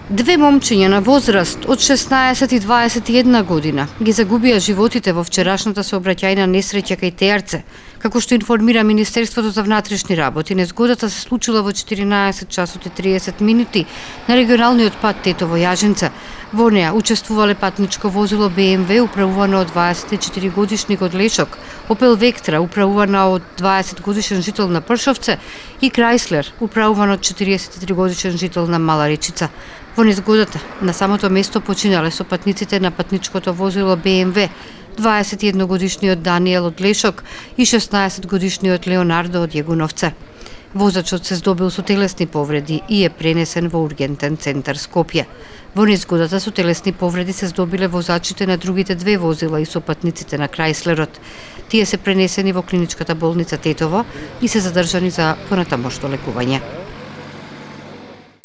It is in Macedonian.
Две момчиња на возраст од 16 и 21 година ги загубија животите во вчерашната сообраќајна несреќа кај Теарце. Како што информира Министерството за внатрешни работи, незгодата се случила во 14 часот и 30 минути на регионалниот пат Тетово Јаженца. Во неа учествувале патничко возило БМВ управувано од 24 годишник од Лешок, Опел Вектра управувана од 20 годишен жител на Пршовце и Крајслер управуван од 43 годишен жител на Мала Речица. Во незгодата на самото место починале со патниците на патничкото возило БМВ, 21 годишниот Даниел од Лешок и 16 годишниот Леонардо од Јегуновце. Возачот се здобил со телесни повреди и е пренесен во ургентен центар Скопје. Во незгодата со телесни повреди се здобиле возачите на другите две возила и сопатниците на Крајслерот. Тие се пренесени во клиничката болница Тетово и се задржани за понатамошно лекување.